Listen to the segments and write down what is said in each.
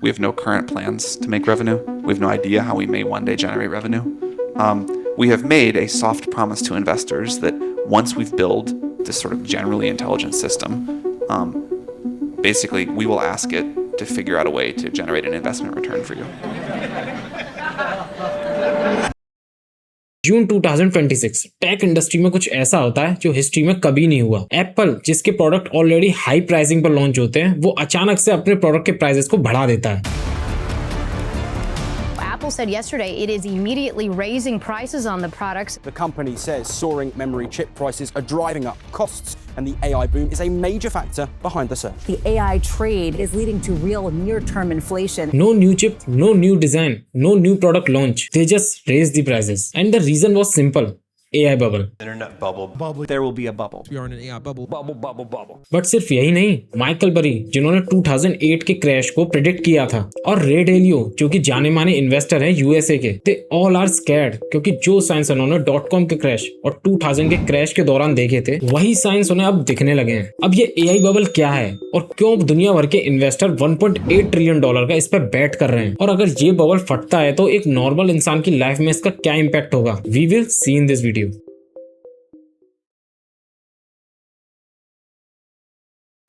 We have no current plans to make revenue. We have no idea how we may one day generate revenue. We have made a soft promise to investors that once we've built this sort of generally intelligent system, basically we will ask it to figure out a way to generate an investment return for you. June 2026 tech industry में कुछ ऐसा होता है जो history में कभी नहीं हुआ। एप्पल, जिसके प्रोडक्ट ऑलरेडी हाई प्राइसिंग पर लॉन्च होते हैं, वो अचानक से अपने प्रोडक्ट के प्राइसेस को बढ़ा देता है। Apple said yesterday it is immediately raising prices on the products. The company says soaring memory chip prices are driving up costs, and the AI boom is a major factor behind the surge. The AI trade is leading to real near-term inflation. No new chip, no new design, no new product launch. They just raised the prices. And the reason was simple. AI bubble. Internet bubble. There will be a bubble. We are in an AI bubble. Bubble. But सिर्फ यही नहीं, Michael बरी जिन्होंने 2008 के crash को predict किया था, और रे डेलियो जो कि जाने माने इन्वेस्टर हैं यूएसए के, दे ऑल आर स्कैर्ड, क्योंकि जो साइंस उन्होंने .com के क्रैश और 2000 के क्रैश के दौरान देखे थे, वही साइंस उन्हें अब दिखने लगे हैं। अब ये एआई बबल क्या है और क्यों दुनिया भर के इन्वेस्टर $1.8 ट्रिलियन का इस पर बैट कर रहे हैं, और अगर ये बबल फटता है तो एक नॉर्मल इंसान की लाइफ में इसका क्या इंपैक्ट होगा, we will see in this video.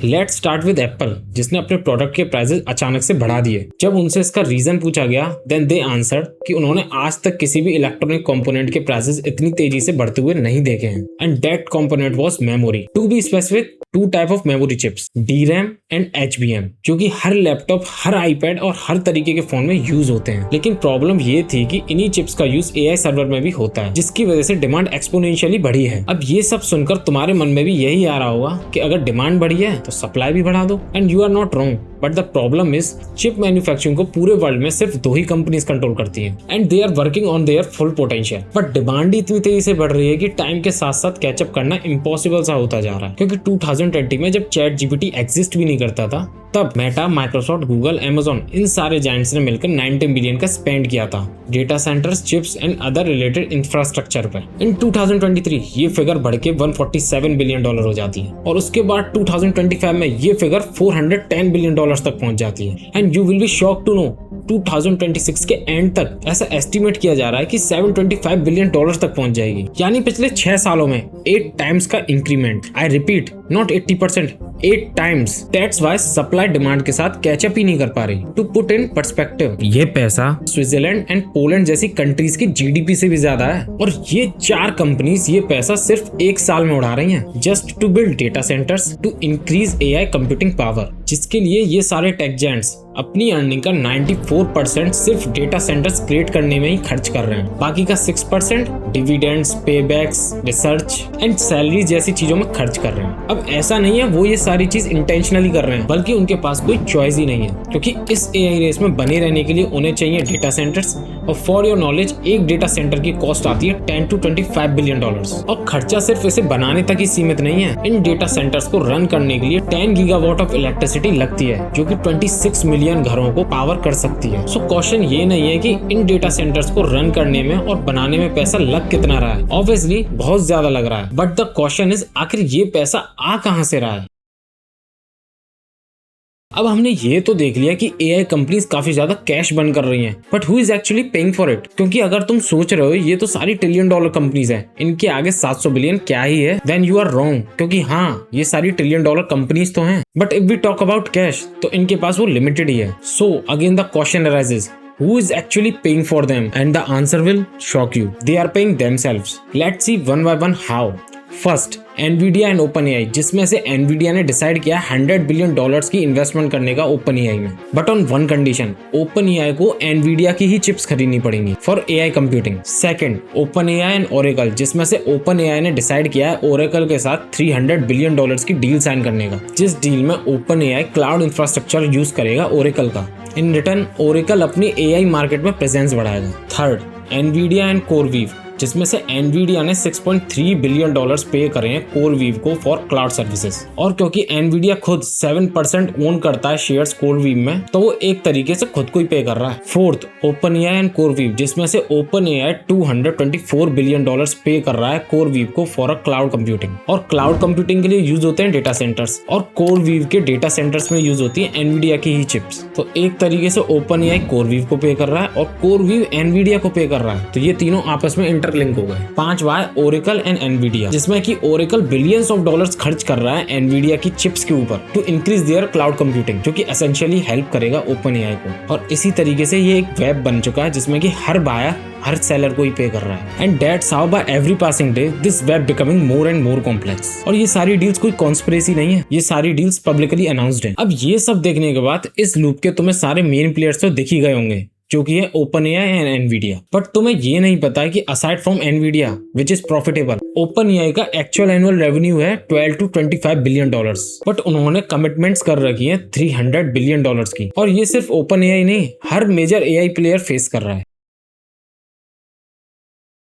Let's start with Apple, जिसने अपने प्रोडक्ट के प्राइसेस अचानक से बढ़ा दिए। जब उनसे इसका रीजन पूछा गया, देन दे आंसर्ड कि उन्होंने आज तक किसी भी इलेक्ट्रॉनिक कंपोनेंट के प्राइसेस इतनी तेजी से बढ़ते हुए नहीं देखे हैं, and that component was memory. To be specific, two type of memory chips, DRAM and HBM, जो कि हर लैपटॉप, हर आईपैड और हर तरीके के फोन में यूज होते हैं। लेकिन प्रॉब्लम ये थी कि इन्हीं चिप्स का यूज AI सर्वर में भी होता है, जिसकी वजह से डिमांड एक्सपोनेंशियली बढ़ी है। अब ये सब सुनकर तुम्हारे मन में भी यही आ रहा होगा कि अगर डिमांड बढ़ी है तो सप्लाई भी बढ़ा दो, and you are not wrong. But the problem is, chip manufacturing को पूरे वर्ल्ड में सिर्फ 2 ही कंपनीज कंट्रोल करती हैं, and they are working on their full potential. But demand इतनी तेजी से बढ़ रही है कि टाइम के साथ साथ कैचअप करना इम्पॉसिबल सा होता जा रहा है। क्योंकि 2020 में जब ChatGPT एग्जिस्ट भी नहीं करता था, तब मेटा, माइक्रोसॉफ्ट, गूगल, अमेज़न, इन सारे जायंट्स ने मिलकर 90 बिलियन का स्पेंड किया था data centres, chips and other related infrastructure पे। इन 2023 ये फिगर बढ़ के $147 बिलियन हो जाती है, और उसके बाद 2025 में ये फिगर $410 बिलियन तक पहुंच जाती है। And you will be shocked to know, 2026 के एंड तक ऐसा एस्टिमेट किया जा रहा है कि $725 बिलियन तक पहुंच जाएगी। यानी पिछले 6 सालों में 8 टाइम्स का increment. I repeat, not 80%, 8 times. That's why supply demand के साथ कैचअप ही नहीं कर पा रही। टू पुट इन पर्सपेक्टिव, ये पैसा स्विट्जरलैंड एंड पोलैंड जैसी कंट्रीज की GDP से भी ज्यादा है, और ये 4 कंपनीज ये पैसा सिर्फ 1 साल में उड़ा रही हैं, just to build data centers to increase AI computing power, जिसके लिए ये सारे टेक जायंट्स अपनी अर्निंग का 94% सिर्फ डेटा सेंटर्स क्रिएट करने में ही खर्च कर रहे हैं। बाकी का 6% डिविडेंड्स, पेबैक्स, रिसर्च एंड सैलरी जैसी चीजों में खर्च कर रहे हैं। अब ऐसा नहीं है वो ये सारी चीज इंटेंशनली कर रहे हैं, बल्कि उनके पास कोई चॉइस ही नहीं है, क्योंकि इस AI रेस में बने रहने के लिए उन्हें चाहिए डेटा सेंटर्स। और फॉर योर नॉलेज, एक डेटा सेंटर की कॉस्ट आती है $10 to $25 बिलियन, और खर्चा सिर्फ इसे बनाने तक ही सीमित नहीं है। इन डेटा सेंटर्स को रन करने के लिए 10 गीगावाट ऑफ इलेक्ट्रिसिटी लगती है, जो कि 26 मिलियन घरों को पावर कर सकती है। सो क्वेश्चन ये नहीं है कि इन डेटा सेंटर्स को रन करने में और बनाने में पैसा लग कितना रहा है, ऑब्वियसली बहुत ज्यादा लग रहा है, बट द क्वेश्चन इज आखिर ये पैसा आ कहां से रहा है। अब हमने ये तो देख लिया कि AI कंपनीज काफी ज्यादा कैश बर्न कर रही हैं, but who is actually paying for it? क्योंकि अगर तुम सोच रहे हो ये तो सारी $1 ट्रिलियन कंपनीज हैं, इनके आगे 700 बिलियन क्या ही है, देन यू आर रॉन्ग। क्योंकि हाँ, ये सारी $1 ट्रिलियन कंपनीज तो हैं, but if we talk about cash, तो इनके पास वो लिमिटेड ही है। So again the question arises, who is actually paying for them? And the answer will shock you. They are paying themselves. Let's see one by one how. First, Nvidia and OpenAI, जिसमें से Nvidia ने decide किया $100 billion की investment करने का OpenAI में, but on one condition, OpenAI को Nvidia की ही चिप्स खरीदनी पड़ेंगी for AI computing. Second, OpenAI and Oracle, जिसमें से OpenAI ने डिसाइड किया है Oracle के साथ $300 बिलियन की डील साइन करने का, जिस डील में OpenAI क्लाउड इंफ्रास्ट्रक्चर यूज करेगा Oracle का। इन रिटर्न Oracle अपनी AI मार्केट में प्रेजेंस बढ़ाएगा। थर्ड, एनवीडिया एंड CoreWeave, जिसमें से एनवीडिया ने $6.3 बिलियन पे करे हैं CoreWeave को फॉर क्लाउड सर्विसेज। और क्योंकि एनवीडिया खुद 7% ओन करता है शेयर्स CoreWeave में, तो वो एक तरीके से खुद को ही पे कर रहा है। फोर्थ, OpenAI एंड CoreWeave, जिसमें से OpenAI $224 बिलियन पे कर रहा है CoreWeave को फॉर क्लाउड कंप्यूटिंग। और क्लाउड कंप्यूटिंग के लिए यूज होते हैं डेटा सेंटर्स, और CoreWeave के डेटा सेंटर्स में यूज होती है एनवीडिया की ही चिप्स। तो एक तरीके से OpenAI CoreWeave को पे कर रहा है और CoreWeave एनवीडिया को पे कर रहा है। तो ये तीनों आपस में इंटरलिंक हो गए। पांचवा है Oracle एंड एनवीडिया, जिसमें कि Oracle बिलियंस ऑफ डॉलर्स खर्च कर रहा है एनवीडिया की चिप्स के ऊपर to increase their cloud computing, जो कि एसेंशियली हेल्प करेगा OpenAI को। और इसी तरीके से ये एक वेब बन चुका है जिसमें कि हर बायर हर सेलर को ही पे कर रहा है। And that's how by every passing day this web becoming more and more complex. और ये सारी डील्स कोई कॉन्स्पिरेसी नहीं है, ये सारी डील्स पब्लिकली अनाउंस्ड है। अब ये सब देखने के बाद इस लूप के तुम्हें सारे मेन प्लेयर्स तो दिख ही गए होंगे, जो कि है OpenAI एंड एनवीडिया। बट तुम्हें ये नहीं पता है कि aside from Nvidia which is profitable, OpenAI का एक्चुअल एनुअल रेवेन्यू है $12 to $25 बिलियन। बट उन्होंने कमिटमेंट्स कर रखी है $300 बिलियन की। और ये सिर्फ OpenAI नहीं, हर मेजर AI प्लेयर फेस कर रहा है।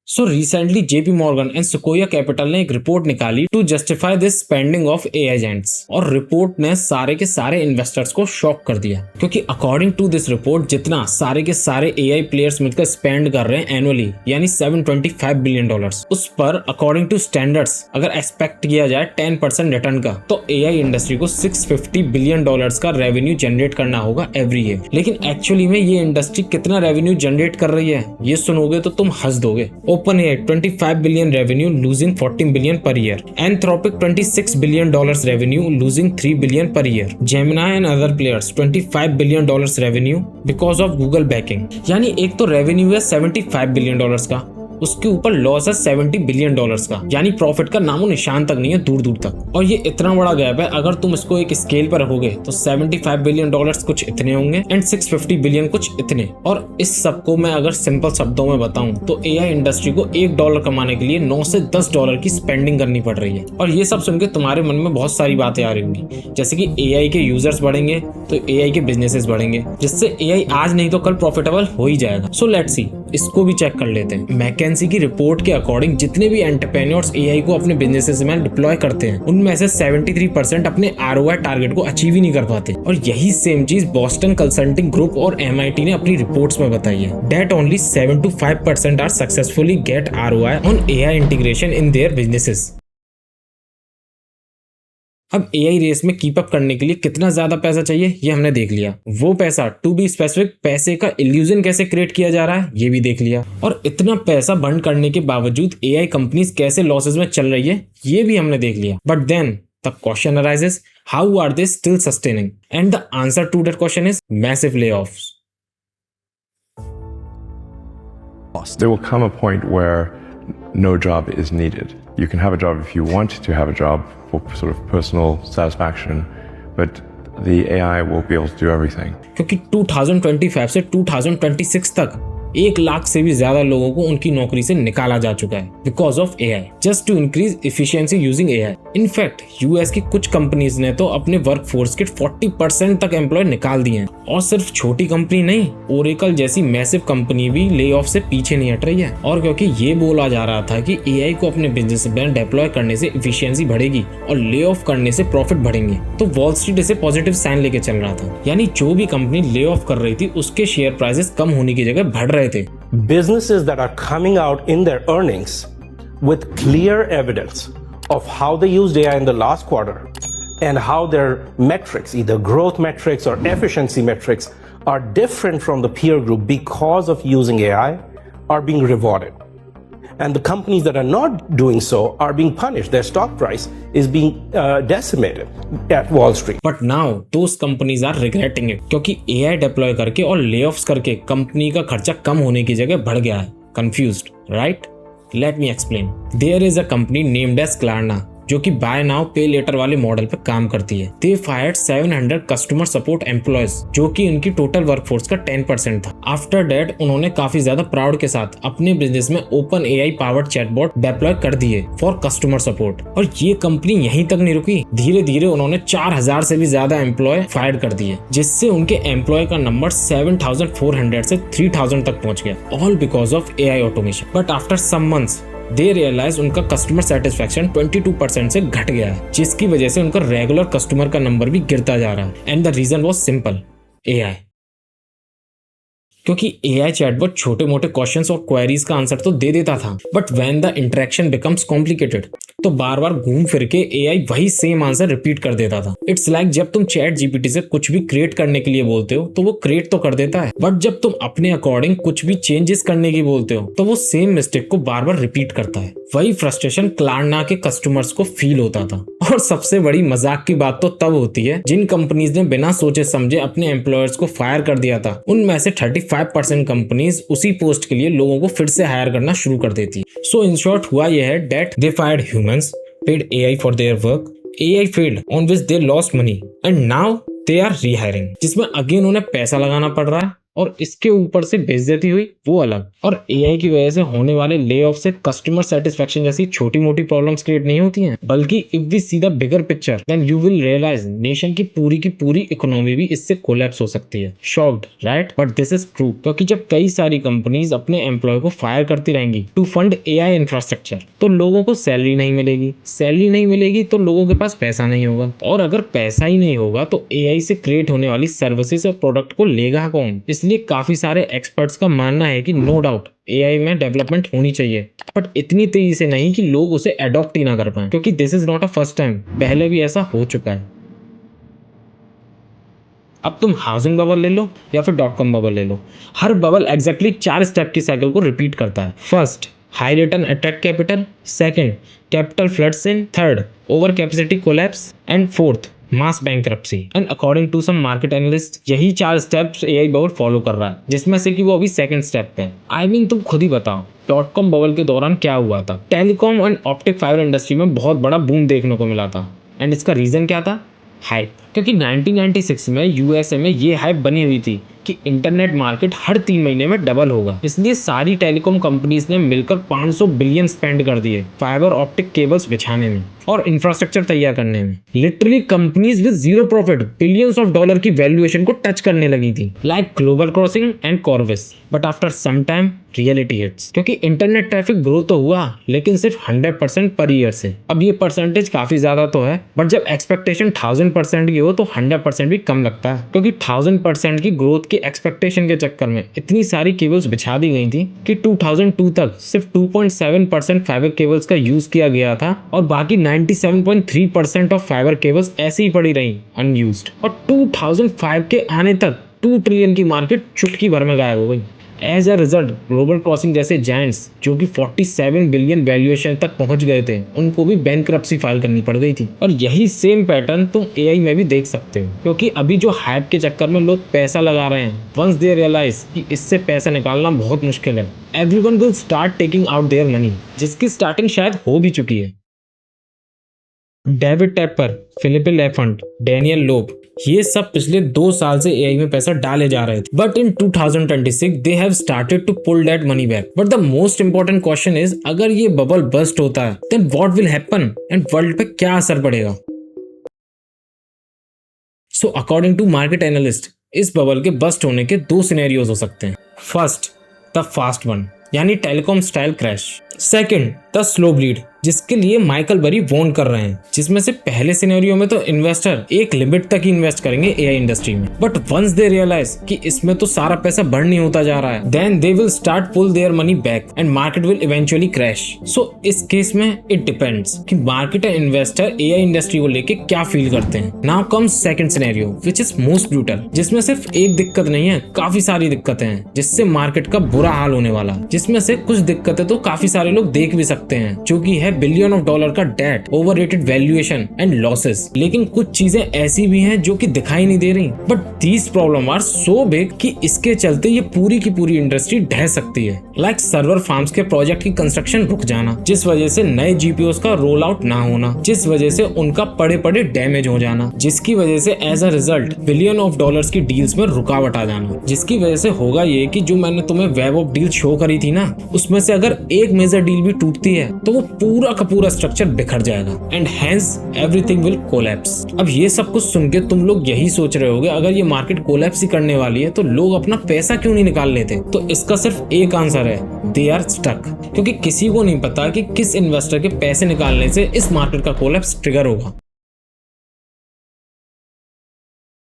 So recently JP Morgan and Sequoia Capital ने एक रिपोर्ट निकाली to justify this spending of AI agents. और रिपोर्ट ने सारे के सारे इन्वेस्टर्स को शॉक कर दिया, क्योंकि अकॉर्डिंग टू दिस रिपोर्ट जितना सारे के सारे AI प्लेयर्स मिलकर स्पेंड कर रहे हैं एनुअली, यानी $725 बिलियन, उस पर अकॉर्डिंग टू स्टैंडर्ड्स अगर एक्सपेक्ट किया जाए 10% रिटर्न का, तो AI इंडस्ट्री को $650 बिलियन का रेवेन्यू जनरेट करना होगा एवरी ईयर। लेकिन एक्चुअली में ये इंडस्ट्री कितना रेवेन्यू जनरेट कर रही है, ये सुनोगे तो तुम हंस दोगे। OpenAI $25 billion revenue, losing $14 billion per year. Anthropic $26 billion revenue, losing $3 billion per year. Gemini and other players $25 billion revenue because of Google backing. यानी एक तो रेवेन्यू है $75 बिलियन का, उसके ऊपर लॉस है $70 बिलियन का, यानी प्रॉफिट का नामो निशान तक नहीं है दूर दूर तक। और ये इतना बड़ा गैप है, अगर तुम इसको एक स्केल पर रखोगे तो $75 बिलियन कुछ इतने होंगे एंड $650 बिलियन कुछ इतने। और इस सब को मैं अगर सिंपल शब्दों में बताऊं तो AI इंडस्ट्री को $1 कमाने के लिए $9 से $10 की स्पेंडिंग करनी पड़ रही है। और ये सब सुन के तुम्हारे मन में बहुत सारी बातें आ रही होंगी, जैसे कि AI के यूजर्स बढ़ेंगे तो AI के बिजनेसेस बढ़ेंगे, जिससे AI आज नहीं तो कल प्रॉफिटेबल हो ही जाएगा। सो लेट्स सी, इसको भी चेक कर लेते हैं। मैकेंजी की रिपोर्ट के अकॉर्डिंग जितने भी एंटरप्रेन्योर्स AI को अपने बिजनेसेस में डिप्लॉय करते हैं, उनमें से 73% अपने ROI टारगेट को अचीव ही नहीं कर पाते। और यही सेम चीज बोस्टन कंसल्टिंग ग्रुप और MIT ने अपनी रिपोर्ट्स में बताई है, that only 7 to 5% are successfully get ROI on AI integration in their businesses. अब AI रेस में कीप अप करने के लिए कितना ज्यादा पैसा चाहिए ये हमने देख लिया। वो पैसा, टू बी स्पेसिफिक, पैसे का इल्यूजन कैसे क्रिएट किया जा रहा है ये भी देख लिया। और इतना पैसा बर्न करने के बावजूद AI कंपनीज कैसे लॉसेस में चल रही है ये भी हमने देख लिया। But then the question arises, how are they still sustaining? And the answer to that question is massive layoffs. There will come a point where no job is needed. You can have a job if you want to have a job for sort of personal satisfaction, but the AI will be able to do everything. क्योंकि 2025 से 2026 तक 1 लाख से भी ज्यादा लोगों को उनकी नौकरी से निकाला जा चुका है because of AI, just to increase efficiency using AI। In fact US की कुछ कंपनीज ने तो अपने वर्क फोर्स के 40% तक एम्प्लॉय निकाल दिए हैं। और सिर्फ छोटी कंपनी नहीं, ओरेकल जैसी मैसिव कंपनी भी ले ऑफ से पीछे नहीं हट रही है। और क्योंकि ये बोला जा रहा था कि AI को अपने बिजनेस में डिप्लॉय करने से एफिशिएंसी बढ़ेगी और ले ऑफ करने से प्रॉफिट बढ़ेंगे, तो वॉल स्ट्रीट इसे पॉजिटिव साइन लेके चल रहा था। यानी जो भी कंपनी ले ऑफ कर रही थी उसके शेयर प्राइसेस कम होने की जगह बढ़ रहे थे। Businesses that are coming out in their earnings with clear evidence of how they used AI in the last quarter and how their metrics, either growth metrics or efficiency metrics, are different from the peer group because of using AI, are being rewarded. And the companies that are not doing so are being punished. Their stock price is being decimated at Wall Street. But now those companies are regretting it, क्योंकि AI deploy करके और layoffs करके company का खर्चा कम होने की जगह बढ़ गया है। Confused, right? Let me explain. There is a company named as Klarna, जो कि बाय नाउ पे लेटर वाले मॉडल पे काम करती है। दे फायर्ड 700 कस्टमर सपोर्ट एम्प्लॉयज, जो कि उनकी टोटल वर्कफोर्स का 10% था। आफ्टर दैट उन्होंने काफी ज्यादा प्राउड के साथ अपने बिजनेस में open AI powered chatbot deploy कर दिए फॉर कस्टमर सपोर्ट। और ये कंपनी यहीं तक नहीं रुकी, धीरे धीरे उन्होंने 4000 से भी ज्यादा एम्प्लॉय फायर कर दिए, जिससे उनके एम्प्लॉय का नंबर 7400 से 3000 तक पहुंच गया, all because of AI automation. But after some months they realize उनका कस्टमर सेटिस्फेक्शन 22% से घट गया है, जिसकी वजह से उनका रेगुलर कस्टमर का नंबर भी गिरता जा रहा है। And the reason was simple, AI. क्योंकि एआई चैटबॉट छोटे मोटे क्वेश्चंस और क्वेरीज का आंसर तो दे देता था, but when the interaction becomes complicated तो बार बार घूम फिर के एआई वही सेम आंसर रिपीट कर देता था। इट्स लाइक जब तुम चैट जीपीटी से कुछ भी क्रिएट करने के लिए बोलते हो तो वो क्रिएट तो कर देता है, बट जब तुम अपने अकॉर्डिंग कुछ भी चेंजेस करने की बोलते हो तो वो सेम मिस्टेक को बार बार रिपीट करता है। वही फ्रस्ट्रेशन क्लारना के कस्टमर्स को फील होता था। और सबसे बड़ी मजाक की बात तो तब होती है जिन कंपनीज ने बिना सोचे समझे अपने एम्प्लॉयर्स को फायर कर दिया था, उनमें से 35% कंपनीज उसी पोस्ट के लिए लोगों को फिर से हायर करना शुरू कर देती। सो इन शॉर्ट हुआ यह है that they fired humans, paid AI for their work, AI failed on which they lost money and now they are rehiring, जिसमें अगेन उन्हें पैसा लगाना पड़ रहा है और इसके ऊपर से बेइज्जती हुई वो अलग। और एआई की वजह से होने वाले ले ऑफ से कस्टमर सेटिस्फेक्शन जैसी छोटी मोटी प्रॉब्लम्स क्रिएट नहीं होती हैं, बल्कि if we see the bigger picture then you will realize nation की पूरी इकोनॉमी भी इससे कोलैप्स हो सकती है। Shocked right? But this is true, क्योंकि जब कई सारी कंपनीज अपने एम्प्लॉय को फायर करती रहेंगी टू फंड एआई इंफ्रास्ट्रक्चर तो लोगों को सैलरी नहीं मिलेगी, सैलरी नहीं मिलेगी तो लोगों के पास पैसा नहीं होगा, और अगर पैसा ही नहीं होगा तो एआई से क्रिएट होने वाली सर्विसेज और प्रोडक्ट को लेगा कौन? इसलिए काफी सारे एक्सपर्ट्स का मानना है कि नो डाउट एआई में डेवलपमेंट होनी चाहिए, बट इतनी तेजी से नहीं कि लोग उसे अडॉप्ट ही ना कर पाए, क्योंकि this is not a first time, पहले भी ऐसा हो चुका है। अब तुम हाउसिंग बबल ले लो या फिर .com बबल ले लो, हर बबल एग्जैक्टली 4 स्टेप की साइकिल को रिपीट करता है। First, high return attract capital, second, capital floods in, third, over capacity collapse, and fourth, mass bankruptcy. And according to some market analyst यही 4 स्टेप्स एआई बबल फॉलो कर रहा है, जिसमें से कि वो अभी सेकंड स्टेप पे है। आई मीन तुम खुद ही बताओ .com बबल के दौरान क्या हुआ था? Telecom and optic fibre industry में बहुत बड़ा बूम देखने को मिला था, एंड इसका रीजन क्या था? हाइप। क्योंकि 1996 में यूएसए में ये हाइप बनी हुई थी कि इंटरनेट मार्केट हर 3 महीने में डबल होगा, इसलिए सारी टेलीकॉम कंपनीज ने मिलकर 500 बिलियन स्पेंड कर दिए फाइबर ऑप्टिक केबल्स बिछाने में और इंफ्रास्ट्रक्चर तैयार करने में। Literally companies with zero profit billions of dollar की वैल्यूएशन को टच करने लगी थी, like global crossing and Corvis. But after some time reality hits, क्योंकि इंटरनेट ट्रैफिक ग्रो तो हुआ लेकिन सिर्फ 100% पर ईयर से। अब ये परसेंटेज काफी ज्यादा तो है, बट जब एक्सपेक्टेशन 1000% की हो तो 100% भी कम लगता है, क्योंकि 1000% की ग्रोथ की एक्सपेक्टेशन के चक्कर में इतनी सारी केबल्स बिछा दी गई थी कि 2002 तक सिर्फ 2.7% फाइबर केबल्स का यूज किया गया था और बाकी 97.3% ऑफ फाइबर केबल्स ऐसे ही पड़ी रही अनयूज्ड। और 2005 के आने तक 2 ट्रिलियन की मार्केट चुटकी भर में गायब हो गई। As a result global crossing जैसे जायंट्स जो कि 47 बिलियन वैल्यूएशन तक पहुंच गए थे, उनको भी बैंक्रप्सी फाइल करनी पड़ गई थी। और यही सेम पैटर्न तुम एआई में भी देख सकते हो, क्योंकि अभी जो हाइप के चक्कर में लोग पैसा लगा रहे हैं, वंस दे रियलाइज कि इससे पैसा निकालना बहुत मुश्किल है, everyone will start taking out their money, जिसकी स्टार्टिंग शायद हो भी चुकी है। David Tepper, Philippe Laffont, Daniel Loeb, ये सब पिछले 2 साल से एआई में पैसा डाले जा रहे थे, but in 2026 they have started to pull that money back. But the most important question is, अगर ये बबल बस्ट होता है then what will happen and world पे क्या असर पड़ेगा? So according to market analyst इस बबल के बस्ट होने के 2 सिनेरियोज हो सकते हैं। फर्स्ट, द फास्ट वन, यानी telecom style crash. Second, the slow bleed, जिसके लिए माइकल बरी वॉर्न कर रहे हैं, जिसमें से पहले सिनेरियो में तो इन्वेस्टर एक लिमिट तक ही इन्वेस्ट करेंगे एआई इंडस्ट्री में, बट वंस दे रियलाइज कि इसमें तो सारा पैसा बर्न नहीं होता जा रहा है, then they will start pull their money back and market will eventually crash. So इस केस में इट डिपेंड्स कि market and investor AI industry को लेके क्या फील करते हैं। Now comes second scenario which is most brutal, जिसमें सिर्फ एक दिक्कत नहीं है, काफी सारी दिक्कतें हैं, जिससे मार्केट का बुरा हाल होने वाला है, जिसमें से कुछ दिक्कतें तो काफी सारे लोग देख भी सकते हैं, जो कि है बिलियन ऑफ डॉलर का debt, overrated valuation and losses. लेकिन कुछ चीजें ऐसी भी हैं जो कि दिखाई नहीं दे रही, but these problem are so big कि इसके चलते ये पूरी की पूरी इंडस्ट्री ढह सकती है। लाइक सर्वर फार्म्स के प्रोजेक्ट की कंस्ट्रक्शन रुक जाना, जिस वजह से नए जीपीओस का रोल आउट ना होना, जिस वजह से उनका पड़े पड़े डैमेज हो जाना, जिसकी वजह से as a result billion of dollars की डील्स में रुकावट आ जाना। जिसकी वजह से होगा ये कि जो मैंने तुम्हें वेब ऑफ डील शो करी थी ना, उसमें से अगर एक मेजर डील भी टूटती है तो वो पूरा का पूरा स्ट्रक्चर बिखर जाएगा and hence everything will collapse. अब ये सब कुछ सुन के तुम लोग यही सोच रहे होगे, अगर ये मार्केट कोलैप्स ही करने वाली है तो लोग अपना पैसा क्यों नहीं निकाल लेते? तो इसका सिर्फ एक आंसर है, दे आर स्टक। क्योंकि किसी को नहीं पता कि किस इन्वेस्टर के पैसे निकालने से इस मार्केट का कोलैप्स ट्रिगर होगा।